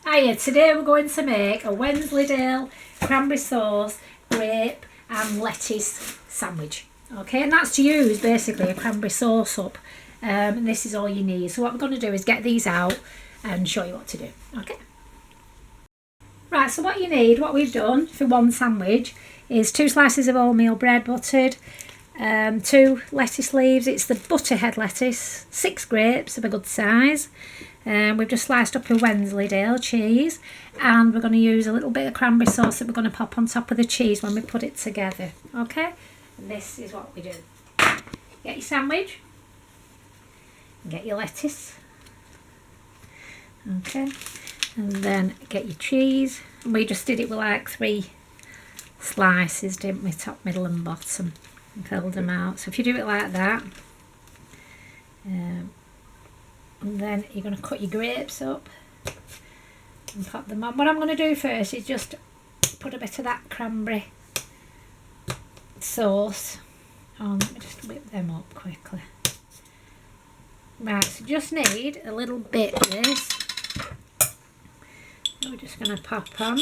Hiya, today we're going to make a Wensleydale cranberry sauce, grape and lettuce sandwich. Okay, and that's to use basically a cranberry sauce up. And this is all you need. So what we're going to do is get these out and show you what to do. Okay. Right, so what you need, what we've done for one sandwich is 2 slices of wholemeal bread buttered, 2 lettuce leaves, it's the Butterhead lettuce, 6 grapes of a good size. We've just sliced up a Wensleydale cheese, and we're going to use a little bit of cranberry sauce that we're going to pop on top of the cheese when we put it together. Okay, and this is what we do. Get your sandwich, get your lettuce, okay, and then get your cheese. And we just did it with like 3 slices, didn't we, top, middle and bottom, and filled them out. So if you do it like that, and then you're going to cut your grapes up and pop them on. What I'm going to do first is just put a bit of that cranberry sauce on. Let me just whip them up quickly. Right, so just need a little bit of this. We're just going to pop on.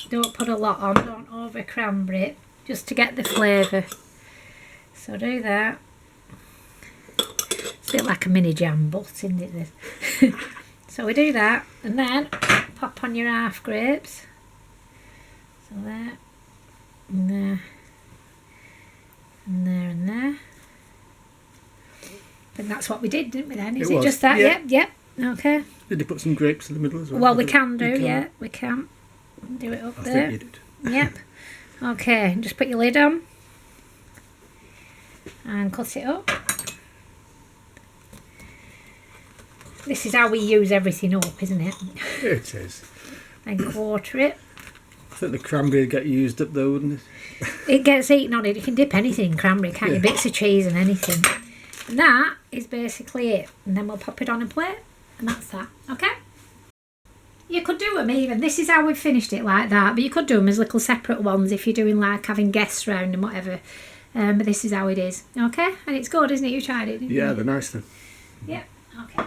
Don't put a lot on, don't over cranberry it, just to get the flavour. So do that. It's a bit like a mini jam butt, isn't it, this? So we do that, and then pop on your half grapes. So there, and there, and there, and there. And that's what we did, didn't we then? Is it just that? Yeah. Yep, okay. Did you put some grapes in the middle as well? Well, we can do, yeah, we can. Do it up there. I think you did. Yep. Okay, just put your lid on and cut it up. This is how we use everything up, isn't it? It is. And quarter it. I think the cranberry would get used up though, wouldn't it? It gets eaten on it. You can dip anything in cranberry, can't you? Bits of cheese and anything. And that is basically it. And then we'll pop it on a plate. And that's that. Okay? You could do them even. This is how we've finished it, like that. But you could do them as little separate ones if you're doing like having guests round and whatever. But this is how it is. Okay? And it's good, isn't it? You tried it, didn't you? Yeah, they're nice then. Yep. Okay.